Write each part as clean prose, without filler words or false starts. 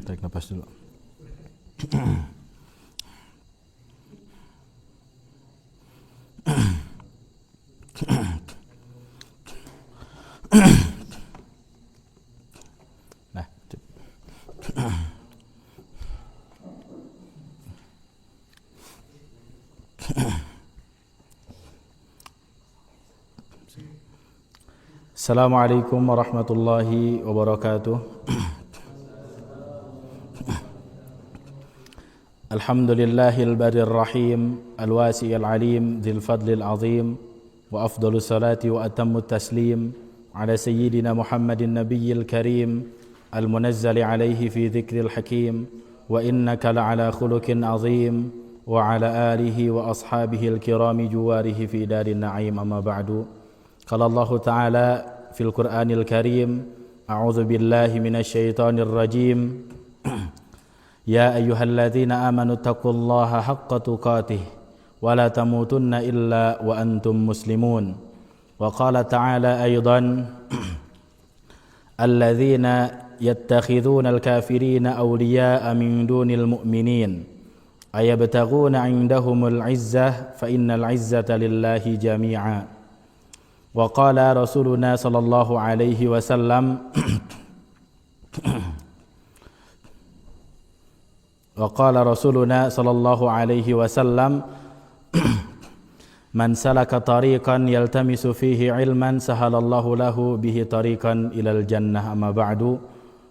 Tarik nafas dulu. Nah, Assalamualaikum warahmatullahi wabarakatuh. Alhamdulillahil barrir rahim, al-wasi'il alim, dzil fadlil azim, wa afdalus salati wa atammut taslim ala sayyidina Muhammadin nabiyyil karim, al-munazzali alaihi fi dzikril hakim, wa innaka la'ala khuluqin azim, wa ala alihi wa ashabihi al-kirami juwarihi fi darin na'im, amma ba'du. Qala Allah Ta'ala fil Qur'anil Karim, a'udzu billahi minasy syaithanir rajim. Ya ayyuhalladzina amanu taqullaha haqqa tuqatih wa la tamutunna illa wa antum muslimun. Wa qala ta'ala aidan alladzina yattakhidhuna al-kafirina awliya'a min dunil mu'minin ayabtaghuna 'indahumul 'izzah fa innal 'izzata lillahi jami'a. Wa qala rasuluna sallallahu alaihi wasallam Wa qala rasuluna sallallahu alaihi wasallam man salaka tariqan yaltamisu fihi ilman sahalallahu lahu bihi tariqan ilal jannah, amma ba'du.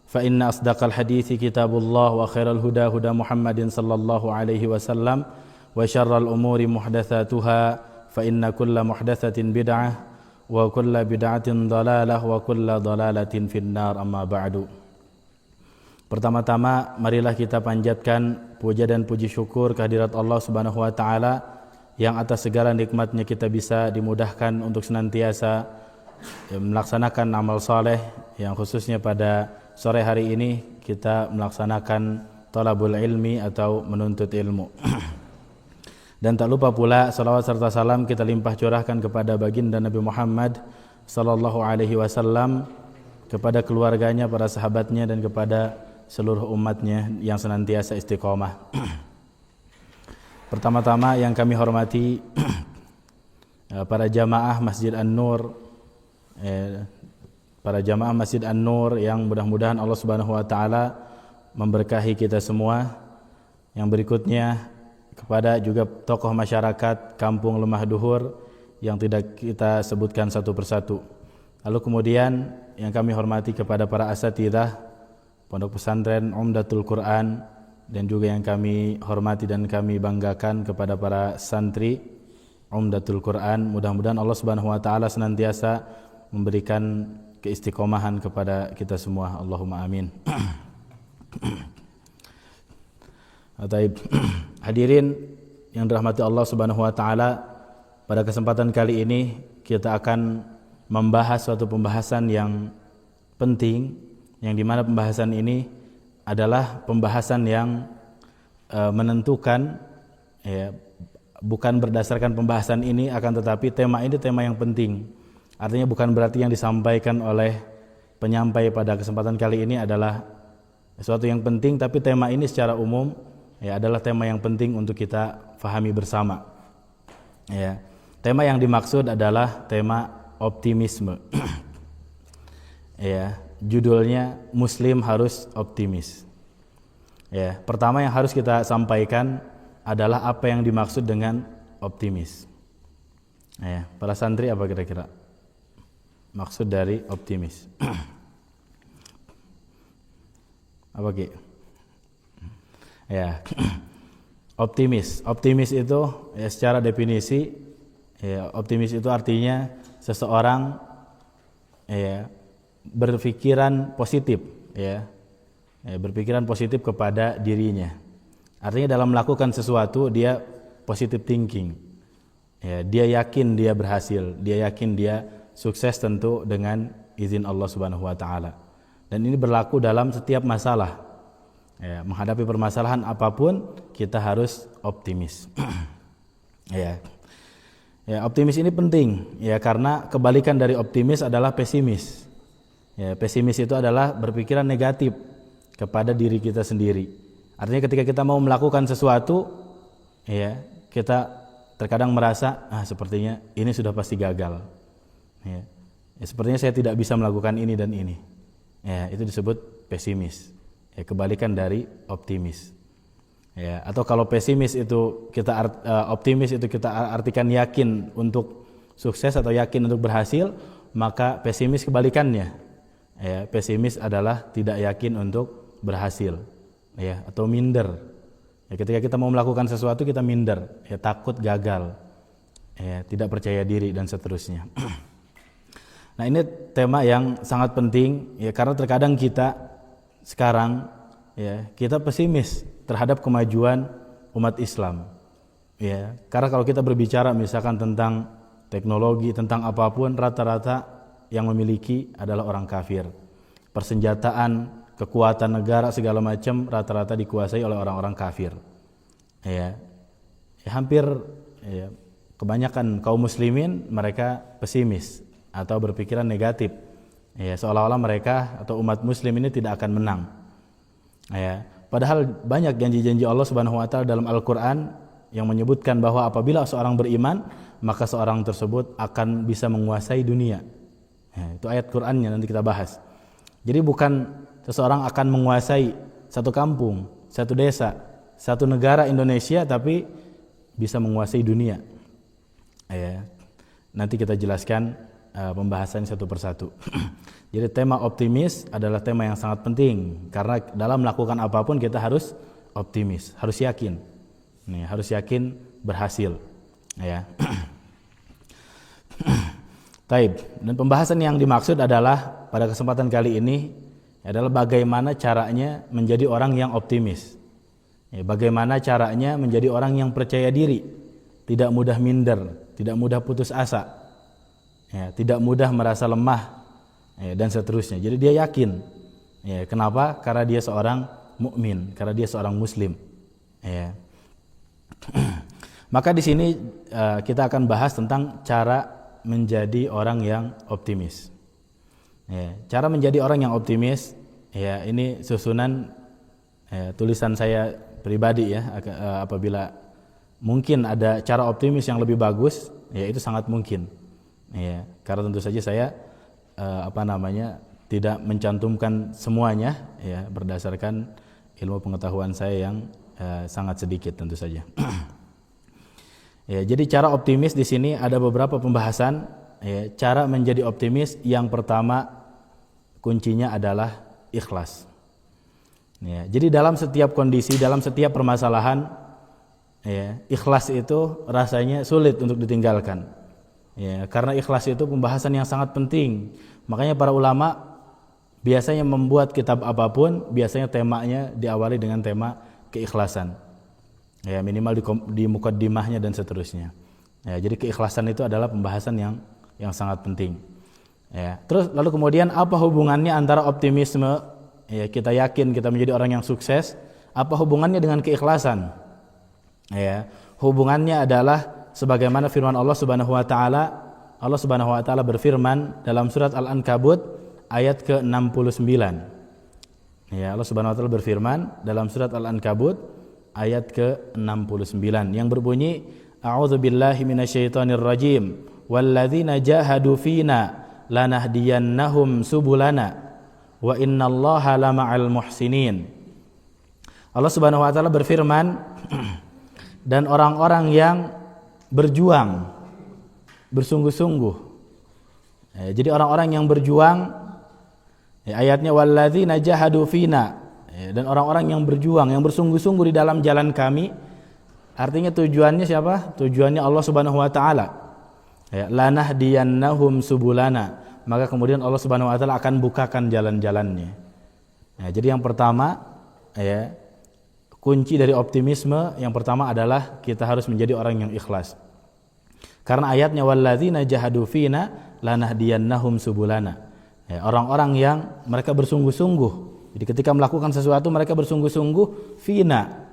Fa inna asdaqal hadithi kitabullah wa khairal huda huda Muhammadin sallallahu alaihi wasallam wa syarral umuri muhdatsatuha fa inna kulla muhdatsatin bid'ah wa kulla bid'atin dhalalah wa kulla dhalalatin finnar, amma ba'du. Pertama-tama marilah kita panjatkan puja dan puji syukur kehadirat Allah Subhanahu wa taala yang atas segala nikmatnya kita bisa dimudahkan untuk senantiasa melaksanakan amal saleh, yang khususnya pada sore hari ini kita melaksanakan thalabul ilmi atau menuntut ilmu. Dan tak lupa pula salawat serta salam kita limpah curahkan kepada baginda Nabi Muhammad sallallahu alaihi wasallam, kepada keluarganya, para sahabatnya, dan kepada seluruh umatnya yang senantiasa istiqomah. Pertama-tama yang kami hormati para jamaah Masjid An-Nur, para jamaah Masjid An-Nur yang mudah-mudahan Allah Subhanahu wa taala memberkahi kita semua. Yang berikutnya kepada juga tokoh masyarakat Kampung Lemah Duhur yang tidak kita sebutkan satu persatu. Lalu kemudian yang kami hormati kepada para asatidzah Pondok Pesantren Umdatul Quran, dan juga yang kami hormati dan kami banggakan kepada para santri Umdatul Quran. Mudah-mudahan Allah Subhanahu wa taala senantiasa memberikan keistiqomahan kepada kita semua. Allahumma amin. Taib. Hadirin yang dirahmati Allah Subhanahu wa taala, pada kesempatan kali ini kita akan membahas suatu pembahasan yang penting, yang dimana pembahasan ini adalah pembahasan yang menentukan, ya, bukan berdasarkan pembahasan ini, akan tetapi tema ini tema yang penting. Artinya bukan berarti yang disampaikan oleh penyampai pada kesempatan kali ini adalah sesuatu yang penting, tapi tema ini secara umum ya adalah tema yang penting untuk kita fahami bersama. Ya, tema yang dimaksud adalah tema optimisme. Ya, judulnya Muslim harus optimis. Ya, pertama yang harus kita sampaikan adalah apa yang dimaksud dengan optimis. Ya, para santri apa kira-kira maksud dari optimis? Apa Ki? Ya, optimis itu ya, secara definisi ya, optimis itu artinya seseorang ya berpikiran positif, ya, berpikiran positif kepada dirinya. Artinya dalam melakukan sesuatu dia positive thinking, ya, dia yakin dia berhasil, dia yakin dia sukses tentu dengan izin Allah Subhanahu wa taala. Dan ini berlaku dalam setiap masalah. Ya, menghadapi permasalahan apapun kita harus optimis. Ya. Ya, optimis ini penting ya, karena kebalikan dari optimis adalah pesimis. Ya, pesimis itu adalah berpikiran negatif. kepada diri kita sendiri. Artinya ketika kita mau melakukan sesuatu, ya, kita terkadang merasa sepertinya ini sudah pasti gagal. Ya, sepertinya saya tidak bisa melakukan ini dan ini. Ya, itu disebut pesimis. Ya, kebalikan dari optimis. Ya, atau kalau pesimis itu optimis itu kita artikan yakin untuk sukses atau yakin untuk berhasil, maka pesimis kebalikannya. Ya, pesimis adalah tidak yakin untuk berhasil, ya, atau minder. Ya, ketika kita mau melakukan sesuatu kita minder, ya, takut gagal, ya, tidak percaya diri dan seterusnya. Nah, ini tema yang sangat penting, ya, karena terkadang kita sekarang, ya, kita pesimis terhadap kemajuan umat Islam. Ya, karena kalau kita berbicara misalkan tentang teknologi, tentang apapun, rata-rata yang memiliki adalah orang kafir. Persenjataan, kekuatan negara segala macam rata-rata dikuasai oleh orang-orang kafir. Ya, hampir, ya, kebanyakan kaum muslimin mereka pesimis atau berpikiran negatif. Ya, seolah-olah mereka atau umat muslim ini tidak akan menang. Ya, padahal banyak janji-janji Allah Subhanahu wa taala dalam Al-Qur'an yang menyebutkan bahwa apabila seorang beriman, maka seorang tersebut akan bisa menguasai dunia. Ya, itu ayat Qur'annya nanti kita bahas. Jadi bukan seseorang akan menguasai satu kampung, satu desa, satu negara Indonesia, tapi bisa menguasai dunia. Ya, nanti kita jelaskan pembahasan satu persatu. Jadi tema optimis adalah tema yang sangat penting karena dalam melakukan apapun kita harus optimis, harus yakin. Nih, harus yakin berhasil. Ya. Taib. Dan pembahasan yang dimaksud adalah pada kesempatan kali ini adalah bagaimana caranya menjadi orang yang optimis. Ya, bagaimana caranya menjadi orang yang percaya diri, tidak mudah minder, tidak mudah putus asa, ya, tidak mudah merasa lemah, ya, dan seterusnya. Jadi dia yakin. Ya, kenapa? Karena dia seorang mukmin, karena dia seorang muslim. Ya. Maka di sini kita akan bahas tentang cara menjadi orang yang optimis. Ya, cara menjadi orang yang optimis, ya, ini susunan tulisan saya pribadi, ya. Apabila mungkin ada cara optimis yang lebih bagus, ya itu sangat mungkin. Ya, karena tentu saja saya tidak mencantumkan semuanya, ya, berdasarkan ilmu pengetahuan saya yang sangat sedikit tentu saja. Ya, jadi cara optimis di sini ada beberapa pembahasan. Ya, cara menjadi optimis yang pertama kuncinya adalah ikhlas. Ya, jadi dalam setiap kondisi, dalam setiap permasalahan, ya, ikhlas itu rasanya sulit untuk ditinggalkan. Ya, karena ikhlas itu pembahasan yang sangat penting. Makanya para ulama biasanya membuat kitab apapun, biasanya temanya diawali dengan tema keikhlasan. Ya, minimal di mukaddimahnya dan seterusnya. Ya, jadi keikhlasan itu adalah pembahasan yang sangat penting. Ya, terus lalu kemudian apa hubungannya antara optimisme, ya, kita yakin kita menjadi orang yang sukses, apa hubungannya dengan keikhlasan? Ya, hubungannya adalah sebagaimana firman Allah Subhanahu wa taala. Allah Subhanahu wa taala berfirman dalam surat Al-Ankabut ayat ke-69. Ya, Allah Subhanahu wa taala berfirman dalam surat Al-Ankabut ayat ke-69 yang berbunyi a'udzubillahi minasyaitonir rajim walladzina jahadu fina lanahdiyannahum subulana wa innallaha lama'al muhsinin. Allah Subhanahu wa taala berfirman dan orang-orang yang berjuang bersungguh-sungguh. Jadi orang-orang yang berjuang, ayatnya walladzina jahadu fina, dan orang-orang yang berjuang, yang bersungguh-sungguh di dalam jalan kami. Artinya tujuannya siapa? Tujuannya Allah Subhanahu wa taala. Ya, lanahdiyannahum subulana. Maka kemudian Allah Subhanahu wa taala akan bukakan jalan-jalannya. Ya, jadi yang pertama, ya, kunci dari optimisme yang pertama adalah kita harus menjadi orang yang ikhlas. Karena ayatnya walladzina jahadu fina lanahdiyannahum subulana. Ya, orang-orang yang mereka bersungguh-sungguh. Jadi ketika melakukan sesuatu mereka bersungguh-sungguh fina,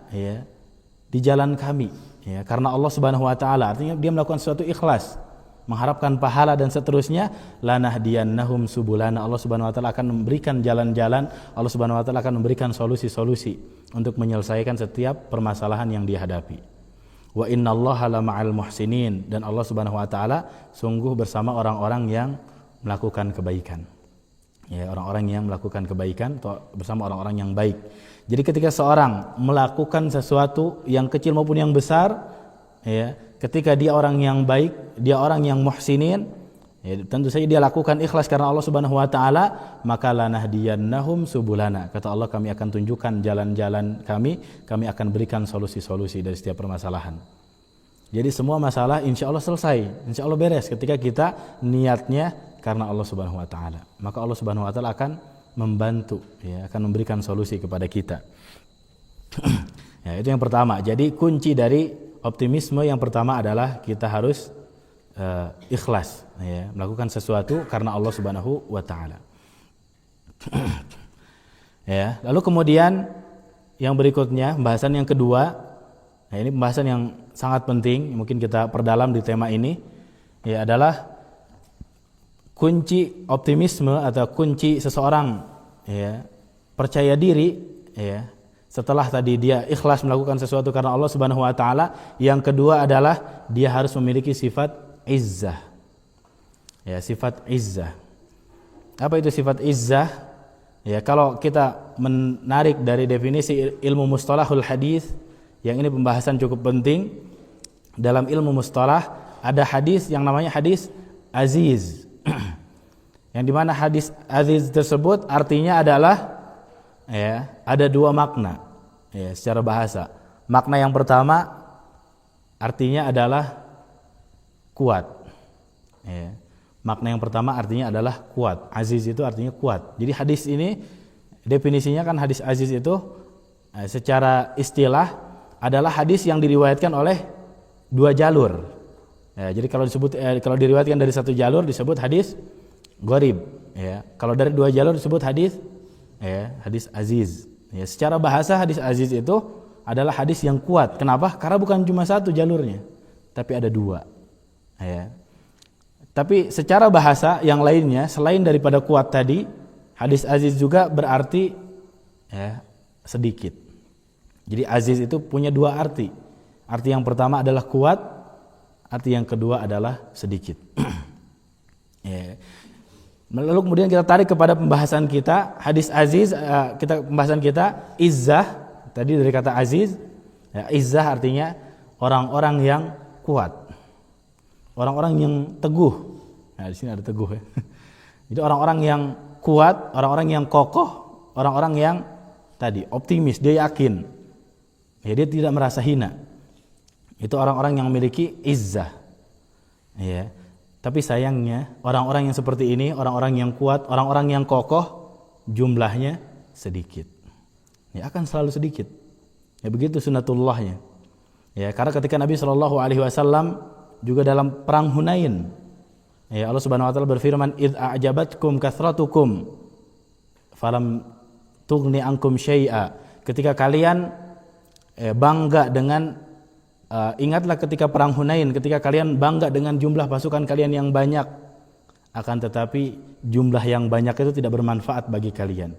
di jalan kami, karena Allah Subhanahu wa taala, artinya dia melakukan sesuatu ikhlas. mengharapkan pahala dan seterusnya, lanahdiyannahum subulana. Allah Subhanahu wa taala akan memberikan jalan-jalan, Allah Subhanahu wa taala akan memberikan solusi-solusi untuk menyelesaikan setiap permasalahan yang dihadapi. Wa innallaha lama'al muhsinin, dan Allah Subhanahu wa taala sungguh bersama orang-orang yang melakukan kebaikan. Ya, orang-orang yang melakukan kebaikan atau bersama orang-orang yang baik. Jadi ketika seorang melakukan sesuatu yang kecil maupun yang besar, ya, ketika dia orang yang baik, dia orang yang muhsinin, ya, tentu saja dia lakukan ikhlas karena Allah Subhanahu wa taala, maka lanahdiyannahum subulana. Kata Allah, kami akan tunjukkan jalan-jalan kami akan berikan solusi-solusi dari setiap permasalahan. Jadi semua masalah insya Allah selesai, insya Allah beres ketika kita niatnya karena Allah Subhanahu wa taala. Maka Allah Subhanahu wa taala akan membantu, ya, akan memberikan solusi kepada kita. Ya, itu yang pertama. Jadi kunci dari optimisme yang pertama adalah kita harus ikhlas, ya, melakukan sesuatu karena Allah Subhanahu wa taala. Ya, lalu kemudian yang berikutnya, pembahasan yang kedua, nah ini pembahasan yang sangat penting, mungkin kita perdalam di tema ini, ya, adalah kunci optimisme atau kunci seseorang, ya, percaya diri, ya, setelah tadi dia ikhlas melakukan sesuatu karena Allah Subhanahu wa taala, yang kedua adalah dia harus memiliki sifat izzah. Ya, sifat izzah. Apa itu sifat izzah? Ya, kalau kita menarik dari definisi ilmu mustalahul hadis, yang ini pembahasan cukup penting. Dalam ilmu mustalah ada hadis yang namanya hadis aziz. Yang dimana hadis aziz tersebut artinya adalah, ya, ada dua makna, ya, secara bahasa. Makna yang pertama artinya adalah kuat, ya. Makna yang pertama artinya adalah kuat. Aziz itu artinya kuat. Jadi hadis ini definisinya kan hadis aziz itu secara istilah adalah hadis yang diriwayatkan oleh dua jalur. Ya, jadi kalau diriwayatkan dari satu jalur disebut hadis gharib, ya. Kalau dari dua jalur disebut hadis, ya, hadis aziz. Ya, secara bahasa hadis aziz itu adalah hadis yang kuat. Kenapa? Karena bukan cuma satu jalurnya, tapi ada dua. Ya. Tapi secara bahasa yang lainnya selain daripada kuat tadi, hadis aziz juga berarti, ya, sedikit. Jadi aziz itu punya dua arti. Arti yang pertama adalah kuat, arti yang kedua adalah sedikit. Ya. Lalu kemudian kita tarik kepada pembahasan kita, hadis aziz, pembahasan kita izzah, tadi dari kata aziz, ya, izzah artinya orang-orang yang kuat, orang-orang yang teguh. Nah, di sini ada teguh, ya. Jadi orang-orang yang kuat, orang-orang yang kokoh, orang-orang yang tadi optimis, dia yakin, ya, dia tidak merasa hina. Itu orang-orang yang memiliki izzah, ya. Tapi sayangnya orang-orang yang seperti ini, orang-orang yang kuat, orang-orang yang kokoh, jumlahnya sedikit. Ya, akan selalu sedikit. Ya, begitu sunnatullahnya. Ya, karena ketika Nabi SAW juga dalam perang Hunain, ya, Allah Subhanahu wa taala berfirman, "Idz a'jabatkum kathratukum falam tughni ankum syai'a." Ketika kalian bangga dengan ingatlah ketika perang Hunain, ketika kalian bangga dengan jumlah pasukan kalian yang banyak, akan tetapi jumlah yang banyak itu tidak bermanfaat bagi kalian.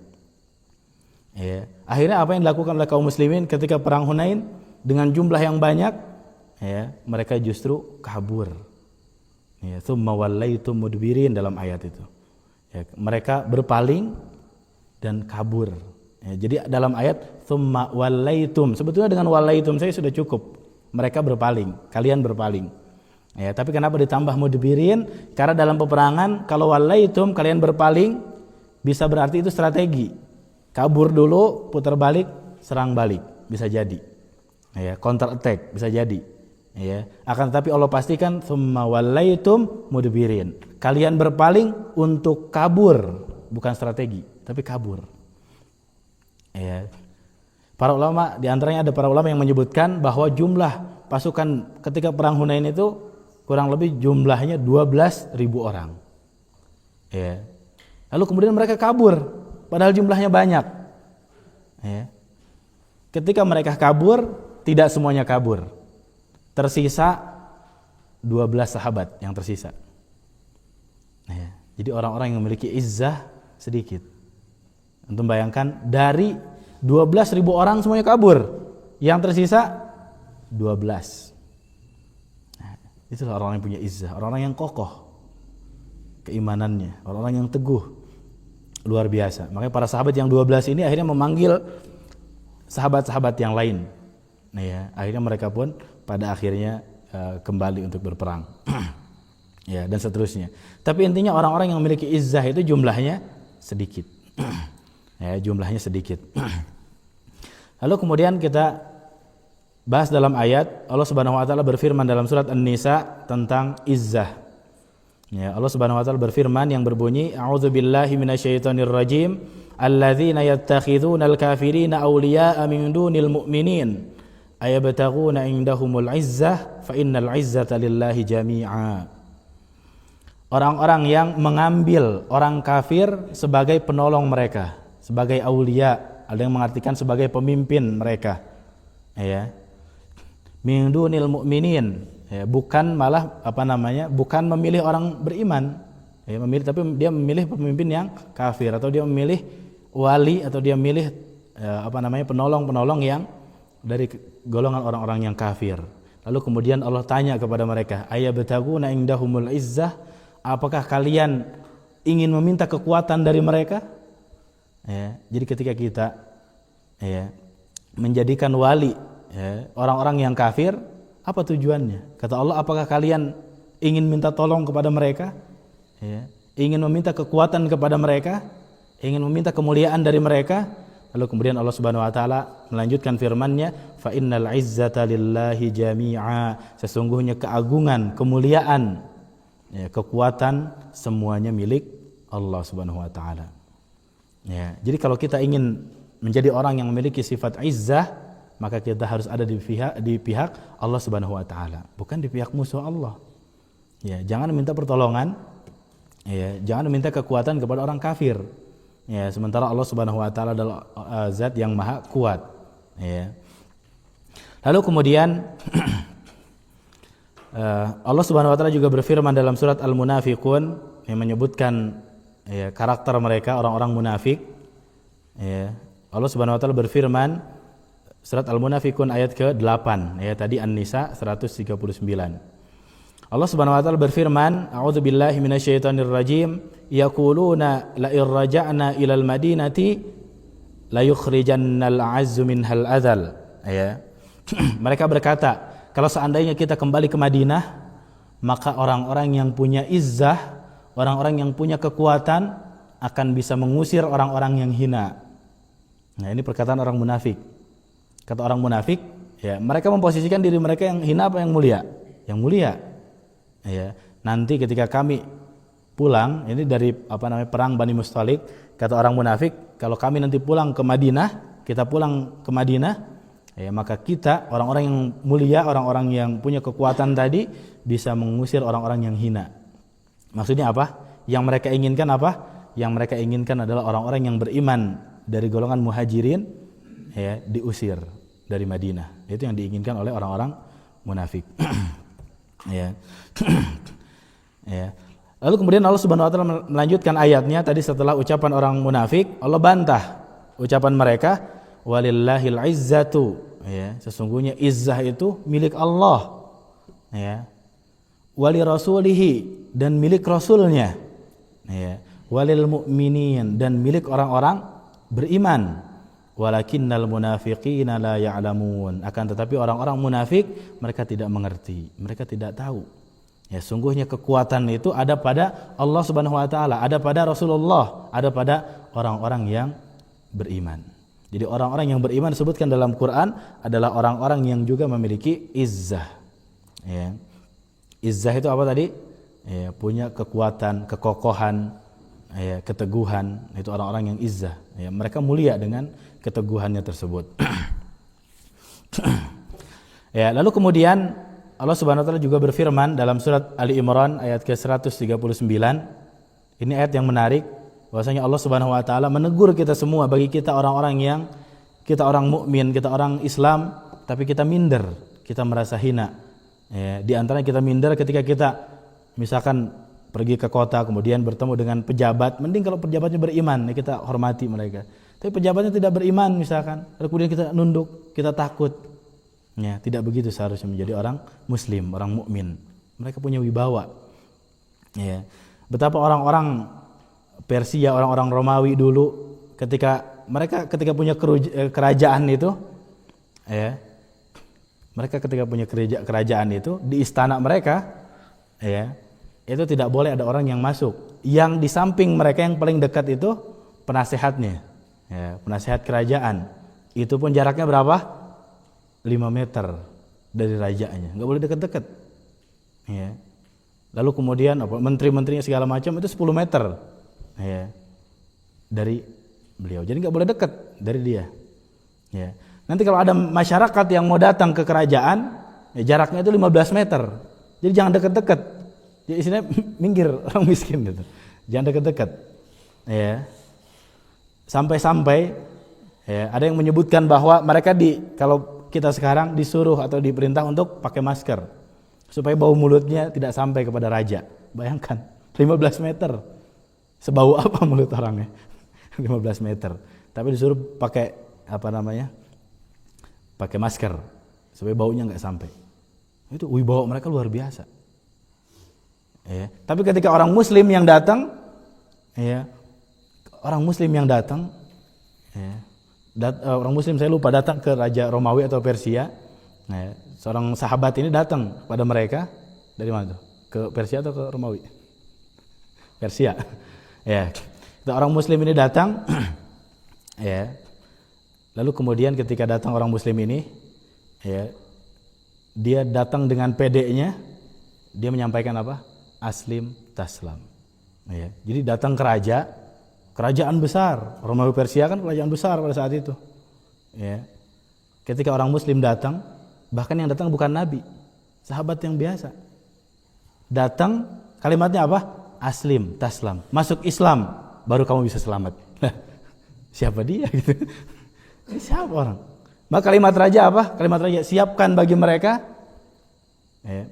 Ya. Akhirnya apa yang dilakukan oleh kaum muslimin ketika perang Hunain dengan jumlah yang banyak, ya, mereka justru kabur. Ya, tsumma wallaitum mudbirin dalam ayat itu. Ya, mereka berpaling dan kabur. Ya, jadi dalam ayat tsumma wallaitum, sebetulnya dengan wallaitum saya sudah cukup. Mereka berpaling, kalian berpaling. Ya, tapi kenapa ditambah mudbirin? Karena dalam peperangan kalau wallaitum kalian berpaling bisa berarti itu strategi. Kabur dulu, putar balik, serang balik, bisa jadi. Ya, counter attack bisa jadi. Ya, akan tetapi Allah pastikan tsumma wallaitum mudbirin. Kalian berpaling untuk kabur, bukan strategi, tapi kabur. Ya. Para ulama, di antaranya ada para ulama yang menyebutkan bahwa jumlah pasukan ketika perang Hunain itu kurang lebih jumlahnya 12.000 orang. Ya. Lalu kemudian mereka kabur, padahal jumlahnya banyak. Ya. Ketika mereka kabur, tidak semuanya kabur. Tersisa 12 sahabat yang tersisa. Ya. Jadi orang-orang yang memiliki izzah sedikit. Antum bayangkan dari 12.000 orang semuanya kabur, yang tersisa 12. Nah, itulah orang yang punya izzah, orang-orang yang kokoh keimanannya, orang-orang yang teguh, luar biasa. Makanya para sahabat yang 12 ini akhirnya memanggil sahabat-sahabat yang lain. Nah ya, akhirnya mereka pun pada akhirnya kembali untuk berperang. Ya, dan seterusnya. Tapi intinya orang-orang yang memiliki izzah itu jumlahnya sedikit. Ya, jumlahnya sedikit. Lalu kemudian kita bahas dalam ayat Allah Subhanahu wa taala berfirman dalam surat An-Nisa tentang izzah. Ya, Allah Subhanahu wa taala berfirman yang berbunyi a'udzubillahi minasyaitonir rajim alladzina yattakhidhunal kafirina awliya'a min dunil mu'minin ayabtaghuna indahumul izzah fa innal izzata lillahi jami'a. Orang-orang yang mengambil orang kafir sebagai penolong mereka, sebagai aulia, ada yang mengartikan sebagai pemimpin mereka. Ya. Min dunil mu'minin, ya, bukan malah bukan memilih orang beriman. Ya, tapi dia memilih pemimpin yang kafir, atau dia memilih wali, atau dia memilih penolong-penolong yang dari golongan orang-orang yang kafir. Lalu kemudian Allah tanya kepada mereka, ayabtaguna indahumul izzah, apakah kalian ingin meminta kekuatan dari mereka? Ya, jadi ketika kita menjadikan wali orang-orang yang kafir, apa tujuannya? Kata Allah, apakah kalian ingin minta tolong kepada mereka? Ya, ingin meminta kekuatan kepada mereka? Ingin meminta kemuliaan dari mereka? Lalu kemudian Allah Subhanahu wa taala melanjutkan firman-Nya, fa innal izzata lillahi jami'a, sesungguhnya keagungan, kemuliaan, kekuatan semuanya milik Allah Subhanahu wa taala. Ya, jadi kalau kita ingin menjadi orang yang memiliki sifat izzah, maka kita harus ada di pihak Allah Subhanahu wa taala, bukan di pihak musuh Allah. Ya, jangan minta pertolongan, ya, jangan minta kekuatan kepada orang kafir. Ya, sementara Allah Subhanahu wa taala adalah zat yang maha kuat. Ya. Lalu kemudian Allah Subhanahu wa taala juga berfirman dalam surat Al-Munafiqun yang menyebutkan karakter mereka, orang-orang munafik. Ya. Allah Subhanahu wa taala berfirman surat Al-Munafiqun ayat ke-8, ya, tadi An-Nisa 139. Allah Subhanahu wa taala berfirman, a'udzubillahi minasyaitonir rajim, yaquluna la in raja'na ilal madinati la yukhrijannal 'azzu minhal adzal. Ya. Mereka berkata, kalau seandainya kita kembali ke Madinah, maka orang-orang yang punya izzah, orang-orang yang punya kekuatan akan bisa mengusir orang-orang yang hina. Nah, ini perkataan orang munafik. Kata orang munafik, ya, mereka memposisikan diri mereka yang hina apa yang mulia? Yang mulia. Ya, nanti ketika kami pulang, ini dari perang Bani Mustalik, kata orang munafik, kalau kami nanti pulang ke Madinah, kita pulang ke Madinah, ya, maka kita orang-orang yang mulia, orang-orang yang punya kekuatan tadi bisa mengusir orang-orang yang hina. Maksudnya apa? Yang mereka inginkan apa? Yang mereka inginkan adalah orang-orang yang beriman dari golongan muhajirin, ya, diusir dari Madinah. Itu yang diinginkan oleh orang-orang munafik. Ya. Ya. Lalu kemudian Allah Subhanahu wa taala melanjutkan ayatnya tadi setelah ucapan orang munafik, Allah bantah ucapan mereka, walillahil izzatu, ya, sesungguhnya izzah itu milik Allah, ya, wali rasulihi, dan milik rasulnya, ya, walil mu'minin, dan milik orang-orang beriman, walakinnal munafiqina la ya'lamun, akan tetapi orang-orang munafik mereka tidak mengerti, mereka tidak tahu. Ya, sungguhnya kekuatan itu ada pada Allah Subhanahu wa taala, ada pada Rasulullah, ada pada orang-orang yang beriman. Jadi orang-orang yang beriman disebutkan dalam Quran adalah orang-orang yang juga memiliki izzah. Ya. Izzah itu apa tadi? Ya, punya kekuatan, kekokohan, ya, keteguhan. Itu orang-orang yang izzah. Ya, mereka mulia dengan keteguhannya tersebut. Ya, lalu kemudian Allah Subhanahu wa taala juga berfirman dalam surat Ali Imran ayat ke-139. Ini ayat yang menarik, bahwasanya Allah Subhanahu wa taala menegur kita semua, bagi kita orang-orang yang kita orang mukmin, kita orang Islam, tapi kita minder, kita merasa hina. Ya, di antaranya kita minder ketika kita misalkan pergi ke kota kemudian bertemu dengan pejabat, mending kalau pejabatnya beriman ya kita hormati mereka. Tapi pejabatnya tidak beriman misalkan, lalu kemudian kita nunduk, kita takut. Ya, tidak begitu seharusnya menjadi orang muslim, orang mukmin. Mereka punya wibawa. Ya. Betapa orang-orang Persia, orang-orang Romawi dulu ketika punya kerajaan itu, ya, mereka ketika punya kerajaan itu di istana mereka, ya, itu tidak boleh ada orang yang masuk. Yang di samping mereka yang paling dekat itu penasehatnya, ya, penasehat kerajaan. Itu pun jaraknya berapa? 5 meter dari rajanya, nggak boleh dekat-dekat. Ya. Lalu kemudian menteri-menterinya segala macam itu 10 meter, ya, dari beliau. Jadi nggak boleh dekat dari dia. Ya. Nanti kalau ada masyarakat yang mau datang ke kerajaan, ya jaraknya itu 15 meter. Jadi jangan dekat-dekat. Jadi istilahnya minggir orang miskin gitu. Jangan dekat-dekat. Ya. Sampai-sampai ya, ada yang menyebutkan bahwa mereka kalau kita sekarang disuruh atau diperintah untuk pakai masker supaya bau mulutnya tidak sampai kepada raja. Bayangkan 15 meter. Sebau apa mulut orangnya? 15 meter. Tapi disuruh pakai pakai masker supaya baunya nggak sampai. Itu wibawa mereka luar biasa. Ya. Tapi ketika orang Muslim yang datang, ya, orang Muslim saya lupa datang ke Raja Romawi atau Persia. Ya. Seorang sahabat ini datang pada mereka dari mana tuh? Ke Persia atau ke Romawi? Persia. Ya. Orang Muslim ini datang, ya. Lalu kemudian ketika datang orang Muslim ini, ya, dia datang dengan pedenya, dia menyampaikan apa? Aslim taslam. Ya. Jadi datang ke kerajaan besar, Romawi Persia kan kerajaan besar pada saat itu. Ya. Ketika orang Muslim datang, bahkan yang datang bukan Nabi, sahabat yang biasa. Datang, kalimatnya apa? Aslim taslam. Masuk Islam, baru kamu bisa selamat. Siapa dia gitu? Siapa orang? Maka kalimat raja apa? Kalimat raja, siapkan bagi mereka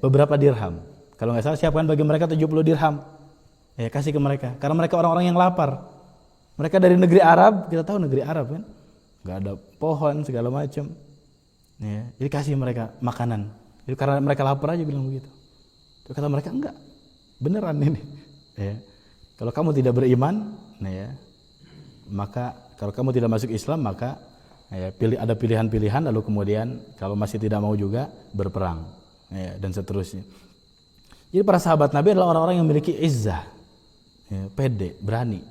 beberapa dirham. Kalau nggak salah siapkan bagi mereka 70 dirham. Kasih ke mereka. Karena mereka orang-orang yang lapar. Mereka dari negeri Arab, kita tahu negeri Arab kan, nggak ada pohon segala macam. Jadi kasih mereka makanan. Jadi karena mereka lapar aja bilang begitu. Terus kata mereka enggak, beneran ini. Kalau kamu tidak beriman, maka kalau kamu tidak masuk Islam maka ada pilihan-pilihan, lalu kemudian kalau masih tidak mau juga berperang, dan seterusnya. Jadi para sahabat Nabi adalah orang-orang yang memiliki izzah, pede, berani.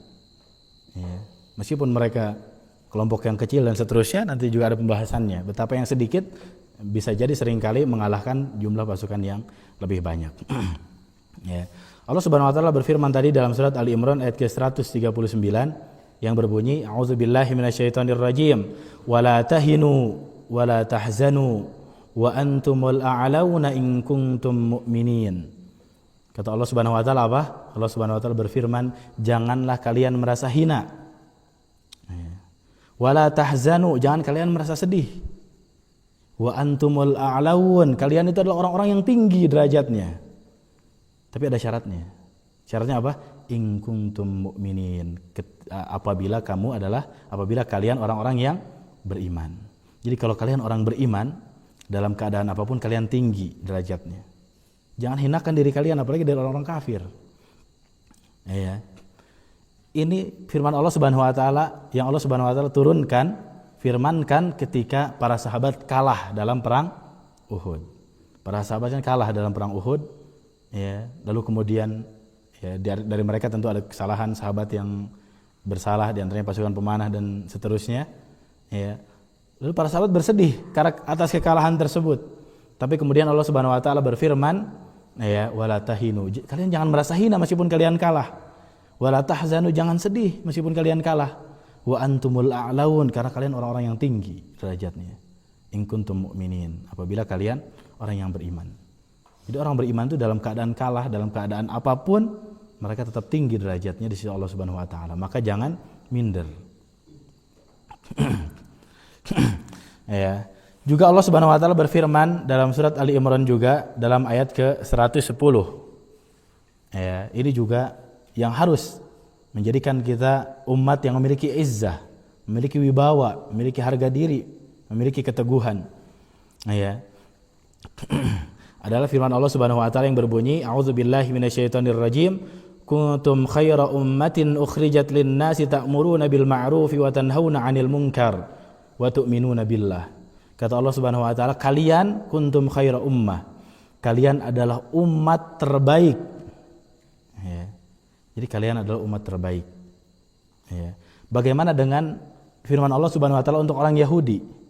Meskipun mereka kelompok yang kecil dan seterusnya, nanti juga ada pembahasannya. Betapa yang sedikit bisa jadi seringkali mengalahkan jumlah pasukan yang lebih banyak. Allah Subhanahu wa taala berfirman tadi dalam surat Ali Imran ayat ke-139 yang berbunyi, a'udzubillahi minasyaitonirrajim, wala tahinu wala tahzanu wa antumul a'launa in kuntum mu'minin. Kata Allah Subhanahu wa taala apa? Allah Subhanahu wa taala berfirman, janganlah kalian merasa hina. Wala tahzanu, jangan kalian merasa sedih. Wa antumul a'laun, kalian itu adalah orang-orang yang tinggi derajatnya. Tapi ada syaratnya. Syaratnya apa? In kuntum mu'minin. Apabila kalian orang-orang yang beriman. Jadi kalau kalian orang beriman, dalam keadaan apapun kalian tinggi derajatnya. Jangan hinakan diri kalian, apalagi dari orang-orang kafir. Ini firman Allah Subhanahu wa taala yang Allah Subhanahu wa taala turunkan, firmankan ketika para sahabat kalah dalam perang Uhud. Para sahabatnya kalah dalam perang Uhud, lalu kemudian dari mereka tentu ada kesalahan sahabat yang bersalah, di antaranya pasukan pemanah dan seterusnya. Lalu para sahabat bersedih karena atas kekalahan tersebut. Tapi kemudian Allah Subhanahu wa taala berfirman, wala tahinu, kalian jangan merasa hina meskipun kalian kalah. Wala tahzanu, jangan sedih meskipun kalian kalah. Wa antumul a'laun, karena kalian orang-orang yang tinggi derajatnya. In kuntum mu'minin, apabila kalian orang yang beriman. Jadi orang beriman itu dalam keadaan kalah, dalam keadaan apapun, mereka tetap tinggi derajatnya di sisi Allah Subhanahu wa taala. Maka jangan minder. Juga Allah Subhanahu wa taala berfirman dalam surat Ali Imran juga dalam ayat ke-110. Ya, ini juga yang harus menjadikan kita umat yang memiliki izzah, memiliki wibawa, memiliki harga diri, memiliki keteguhan. Ya. Adalah firman Allah Subhanahu wa taala yang berbunyi, a'udzubillahi minasyaitonirrajim, kuntum khaira ummatin ukhrijat lin-nasi ta'muruna bil ma'rufi wa tanhauna 'anil munkar wa tu'minuna billah. Kata Allah Subhanahu wa taala, kalian kuntum khaira ummah. Kalian adalah umat terbaik. Ya. Jadi kalian adalah umat terbaik. Ya. Bagaimana dengan firman Allah Subhanahu wa taala untuk orang Yahudi?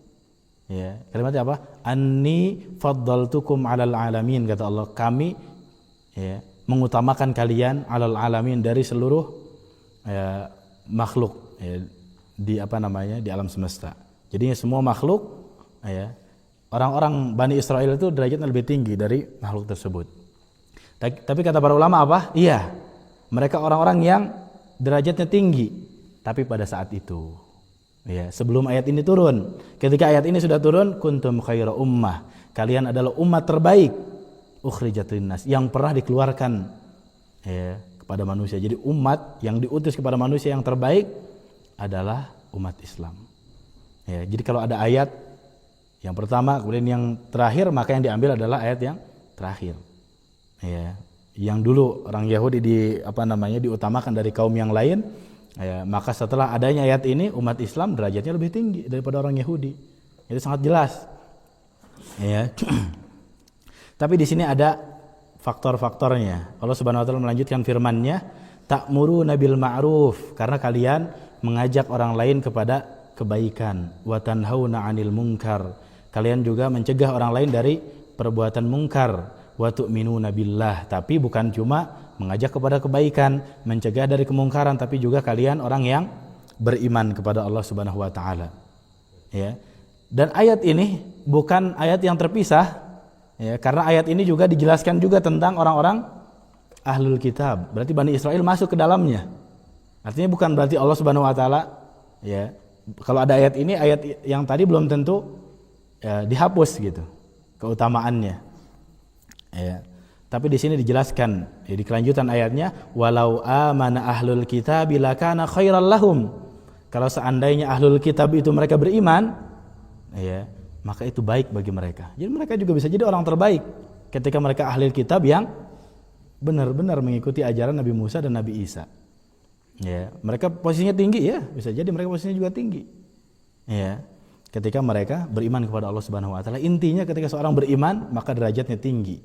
Ya, kalimatnya apa? Anni faddaltukum 'alal alamin, kata Allah. Kami mengutamakan kalian 'alal alamin, dari seluruh makhluk di di alam semesta. Jadinya semua makhluk orang-orang Bani Israel itu derajatnya lebih tinggi dari makhluk tersebut. Tapi kata para ulama apa? Iya, mereka orang-orang yang derajatnya tinggi, tapi pada saat itu, sebelum ayat ini turun. Ketika ayat ini sudah turun, kuntum khaira ummah, kalian adalah umat terbaik, ukhrijat linnas, yang pernah dikeluarkan kepada manusia. Jadi umat yang diutus kepada manusia yang terbaik adalah umat Islam. Jadi kalau ada ayat yang pertama kemudian yang terakhir, maka yang diambil adalah ayat yang terakhir. Yang dulu orang Yahudi diutamakan dari kaum yang lain, maka setelah adanya ayat ini, umat Islam derajatnya lebih tinggi daripada orang Yahudi. Itu sangat jelas. Tapi di sini ada faktor-faktornya. Allah Subhanahu wa taala melanjutkan firman-Nya, ta'muruna bil ma'ruf, karena kalian mengajak orang lain kepada kebaikan, wa tanhauna 'anil munkar, kalian juga mencegah orang lain dari perbuatan mungkar, wa tu'minuna billah, tapi bukan cuma mengajak kepada kebaikan, mencegah dari kemungkaran, tapi juga kalian orang yang beriman kepada Allah Subhanahu wa taala. Dan ayat ini bukan ayat yang terpisah, karena ayat ini juga dijelaskan juga tentang orang-orang ahlul kitab. Berarti Bani Israel masuk ke dalamnya. Artinya bukan berarti Allah Subhanahu wa taala kalau ada ayat ini, ayat yang tadi belum tentu dihapus gitu keutamaannya. Tapi di sini dijelaskan di kelanjutan ayatnya, walau amana ahlul kitab lakana khairal lahum. Kalau seandainya ahlul kitab itu mereka beriman, maka itu baik bagi mereka. Jadi mereka juga bisa jadi orang terbaik ketika mereka ahlul kitab yang benar-benar mengikuti ajaran Nabi Musa dan Nabi Isa. Mereka posisinya tinggi, bisa jadi mereka posisinya juga tinggi. Ketika mereka beriman kepada Allah Subhanahu wa taala. Intinya ketika seorang beriman, maka derajatnya tinggi.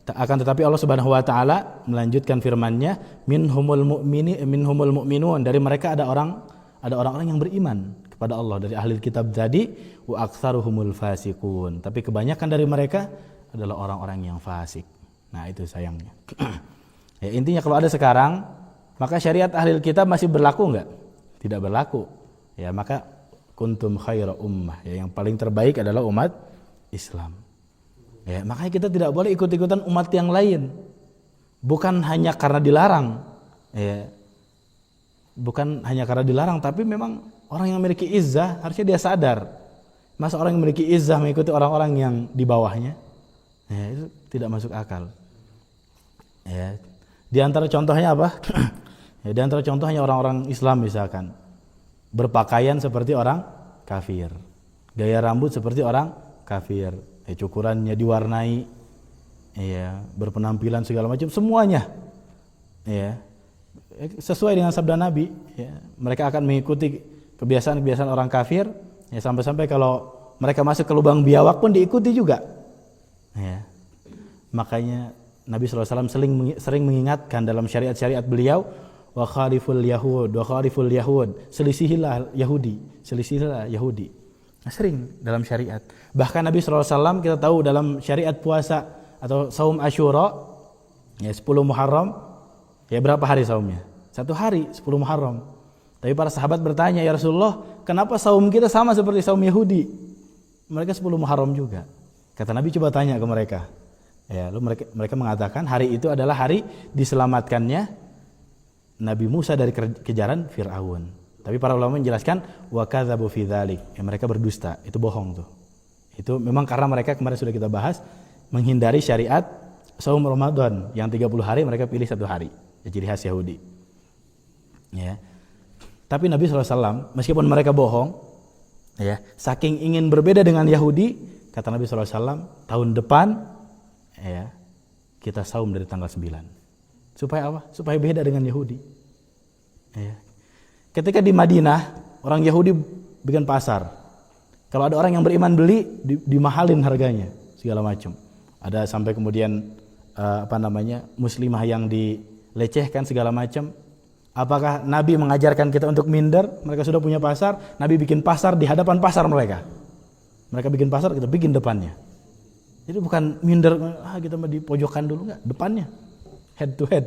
Akan tetapi Allah Subhanahu wa taala melanjutkan firman-Nya, minhumul mu'minun, dari mereka ada orang-orang yang beriman kepada Allah dari ahli kitab tadi, wa aktsaruhumul fasiqun, tapi kebanyakan dari mereka adalah orang-orang yang fasik. Nah, itu sayangnya. Intinya kalau ada sekarang, maka syariat ahli kitab masih berlaku enggak? Tidak berlaku. Maka kuntum khaira ummah, yang paling terbaik adalah umat Islam. Makanya kita tidak boleh ikut-ikutan umat yang lain. Bukan hanya karena dilarang. Bukan hanya karena dilarang, tapi memang orang yang memiliki izzah harusnya dia sadar. Masa orang yang memiliki izzah mengikuti orang-orang yang di bawahnya? Itu tidak masuk akal. Di antara contohnya apa? Di antara contohnya orang-orang Islam misalkan berpakaian seperti orang kafir, gaya rambut seperti orang kafir, cukurannya diwarnai, berpenampilan segala macam, semuanya sesuai dengan sabda Nabi. Mereka akan mengikuti kebiasaan-kebiasaan orang kafir, sampai-sampai kalau mereka masuk ke lubang biawak pun diikuti juga. Makanya Nabi SAW sering mengingatkan dalam syariat-syariat beliau, wa khaliful yahud, selisihilah Yahudi. Nah, sering dalam syariat. Bahkan Nabi SAW kita tahu dalam syariat puasa atau saum Asyura, 10 Muharram, berapa hari saumnya? 1 hari, 10 Muharram. Tapi para sahabat bertanya, ya Rasulullah, kenapa saum kita sama seperti saum Yahudi? Mereka 10 Muharram juga. Kata Nabi, coba tanya ke mereka. Lalu mereka mengatakan hari itu adalah hari diselamatkannya Nabi Musa dari kejaran Fir'aun. Tapi para ulama menjelaskan wa kadzabu fi dzalik, mereka berdusta, itu bohong tuh. Itu memang karena mereka kemarin sudah kita bahas menghindari syariat saum Ramadan yang 30 hari mereka pilih 1 hari. Ya, ciri khas Yahudi. Ya. Tapi Nabi SAW meskipun mereka bohong, ya, saking ingin berbeda dengan Yahudi, kata Nabi SAW, tahun depan ya, kita saum dari tanggal 9. Supaya apa? Supaya beda dengan Yahudi. Ya. Ketika di Madinah, orang Yahudi bikin pasar. Kalau ada orang yang beriman beli, dimahalin harganya, segala macam. Ada sampai kemudian muslimah yang dilecehkan segala macam. Apakah Nabi mengajarkan kita untuk minder? Mereka sudah punya pasar, Nabi bikin pasar di hadapan pasar mereka. Mereka bikin pasar, kita bikin depannya. Jadi bukan minder, kita di pojokan dulu, enggak, depannya. Head to head.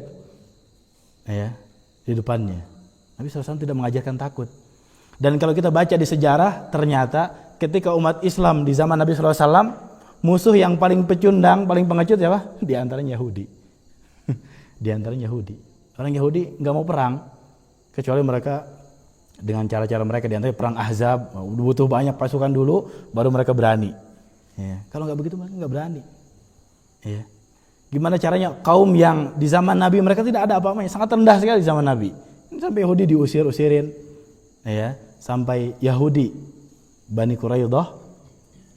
Ya, di depannya. Nabi SAW tidak mengajarkan takut. Dan kalau kita baca di sejarah, ternyata ketika umat Islam di zaman Nabi SAW, musuh yang paling pecundang, paling pengecut siapa? Di antaranya Yahudi. Di antaranya Yahudi. Orang Yahudi nggak mau perang, kecuali mereka dengan cara-cara mereka, di antaranya perang Ahzab, butuh banyak pasukan dulu, baru mereka berani. Ya. Kalau nggak begitu mereka nggak berani. Ya. Gimana caranya kaum yang di zaman Nabi mereka tidak ada apa-apanya, sangat rendah sekali di zaman Nabi. Sampai Yahudi diusir-usirin, ya, sampai Yahudi Bani Quraidah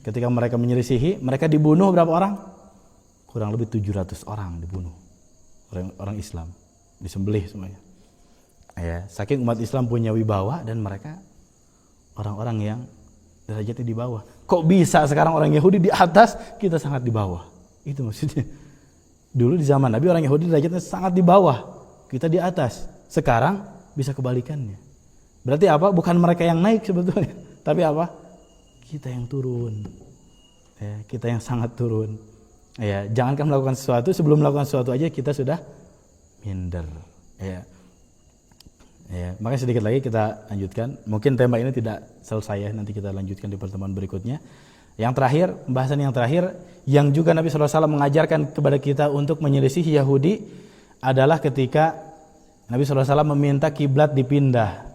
ketika mereka menyelisihi, mereka dibunuh berapa orang? Kurang lebih 700 orang dibunuh. Orang Islam disembelih semuanya. Ya, saking umat Islam punya wibawa dan mereka orang-orang yang derajatnya di bawah. Kok bisa sekarang orang Yahudi di atas, kita sangat di bawah? Itu maksudnya. Dulu di zaman Nabi orang Yahudi derajatnya sangat di bawah, kita di atas. Sekarang bisa kebalikannya. Berarti apa? Bukan mereka yang naik sebetulnya, tapi apa? Kita yang turun. Ya, kita yang sangat turun. Ya, jangankan melakukan sesuatu, sebelum melakukan sesuatu aja kita sudah minder. Ya. Ya, makanya sedikit lagi kita lanjutkan. Mungkin tema ini tidak selesai ya, nanti kita lanjutkan di pertemuan berikutnya. Yang terakhir, pembahasan yang terakhir, yang juga Nabi SAW mengajarkan kepada kita untuk menyelisihi Yahudi adalah ketika Nabi SAW meminta kiblat dipindah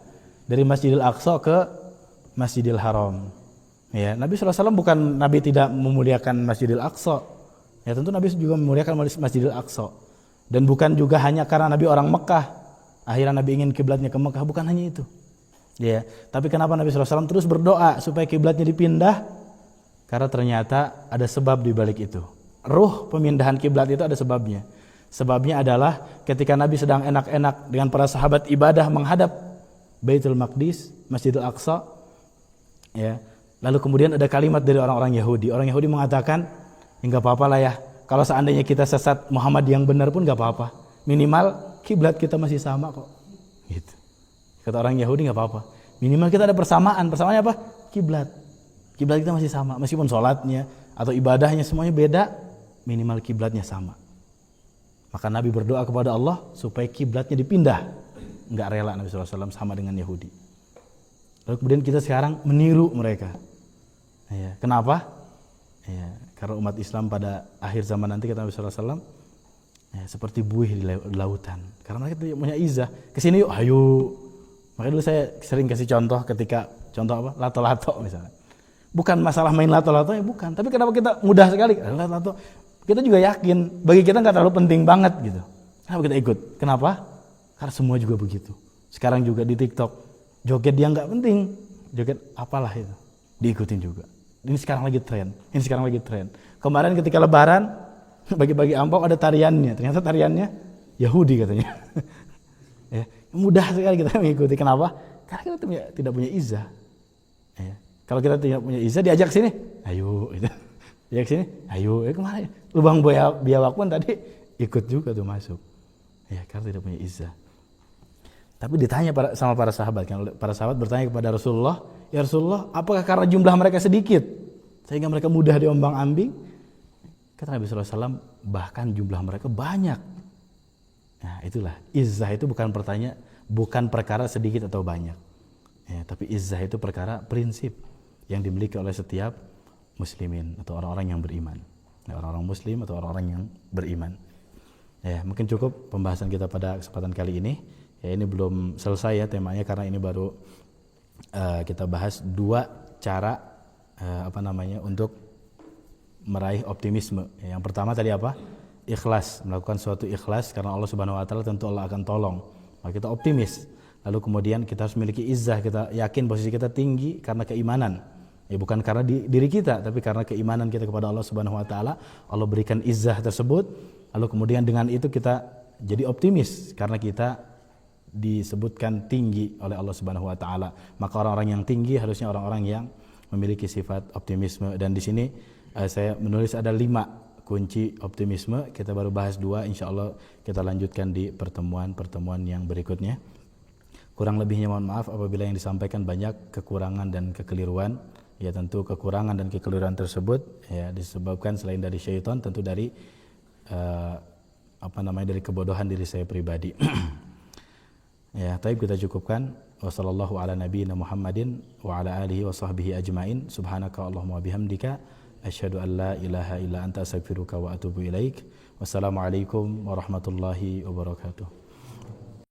dari Masjidil Aqsa ke Masjidil Haram. Ya, Nabi SAW bukan Nabi tidak memuliakan Masjidil Aqsa. Ya, tentu Nabi juga memuliakan Masjidil Aqsa. Dan bukan juga hanya karena Nabi orang Mekah, akhirnya Nabi ingin kiblatnya ke Mekah, bukan hanya itu. Ya, tapi kenapa Nabi SAW terus berdoa supaya kiblatnya dipindah? Karena ternyata ada sebab di balik itu. Ruh pemindahan kiblat itu ada sebabnya. Sebabnya adalah ketika Nabi sedang enak-enak dengan para sahabat ibadah menghadap Baitul Maqdis, Masjidil Aqsa, ya. Lalu kemudian ada kalimat dari orang-orang Yahudi. Orang Yahudi mengatakan, enggak apa-apa lah ya. Kalau seandainya kita sesat, Muhammad yang benar pun enggak apa-apa. Minimal kiblat kita masih sama kok. Gitu. Kata orang Yahudi enggak apa-apa. Minimal kita ada persamaan. Persamaannya apa? Kiblat. Kiblat kita masih sama, meskipun sholatnya atau ibadahnya semuanya beda, minimal kiblatnya sama. Maka Nabi berdoa kepada Allah supaya kiblatnya dipindah. Enggak rela Nabi SAW sama dengan Yahudi. Lalu kemudian kita sekarang meniru mereka. Ya, kenapa? Ya, karena umat Islam pada akhir zaman nanti kata Nabi SAW, ya, seperti buih di lautan. Karena mereka tidak punya izah. Kesini yuk, ayo. Makanya dulu saya sering kasih contoh ketika, contoh apa? Lato-lato misalnya. Bukan masalah main lato-lato ya, bukan. Tapi kenapa kita mudah sekali? Lato-lato. Kita juga yakin, bagi kita nggak terlalu penting banget gitu. Kenapa kita ikut? Kenapa? Karena semua juga begitu. Sekarang juga di TikTok, joget dia nggak penting, joget apalah itu, diikutin juga. Ini sekarang lagi tren, ini sekarang lagi tren. Kemarin ketika Lebaran, bagi-bagi amplop ada tariannya, ternyata tariannya Yahudi katanya. Ya, mudah sekali kita mengikuti. Kenapa? Karena kita tidak punya izah. Ya. Kalau kita tidak punya izah, diajak sini, ayo. Gitu. Diajak sini, ayo. Kemana? Lubang biawak pun tadi ikut juga tuh masuk. Ya, karena tidak punya izah. Tapi ditanya sama para sahabat, kan para sahabat bertanya kepada Rasulullah, ya Rasulullah, apakah karena jumlah mereka sedikit sehingga mereka mudah diombang-ambing? Kata Nabi SAW, bahkan jumlah mereka banyak. Nah, itulah izzah itu bukan perkara sedikit atau banyak. Ya, tapi izzah itu perkara prinsip yang dimiliki oleh setiap muslimin atau orang-orang yang beriman. Ya, orang-orang muslim atau orang-orang yang beriman. Ya, mungkin cukup pembahasan kita pada kesempatan kali ini. Ya, ini belum selesai ya temanya karena ini baru kita bahas 2 cara untuk meraih optimisme. Yang pertama tadi apa? Ikhlas, melakukan suatu ikhlas karena Allah Subhanahu wa taala, tentu Allah akan tolong. Maka kita optimis. Lalu kemudian kita harus memiliki izzah, kita yakin posisi kita tinggi karena keimanan. Ya bukan karena diri kita, tapi karena keimanan kita kepada Allah Subhanahu wa taala. Allah berikan izzah tersebut. Lalu kemudian dengan itu kita jadi optimis karena kita disebutkan tinggi oleh Allah Subhanahu wa taala. Maka orang-orang yang tinggi harusnya orang-orang yang memiliki sifat optimisme. Dan di sini saya menulis ada 5 kunci optimisme. Kita baru bahas 2, insyaallah kita lanjutkan di pertemuan-pertemuan yang berikutnya. Kurang lebihnya mohon maaf apabila yang disampaikan banyak kekurangan dan kekeliruan. Ya tentu kekurangan dan kekeliruan tersebut ya disebabkan selain dari syaitan, tentu dari dari kebodohan diri saya pribadi. Ya, taib kita cukupkan. Wassallallahu ala nabiyyina Muhammadin wa ala alihi wa sahbihi ajmain. Subhanaka Allahumma bihamdika asyhadu an la ilaha illa anta astaghfiruka wa atubu ilaik. Wassalamualaikum warahmatullahi wabarakatuh.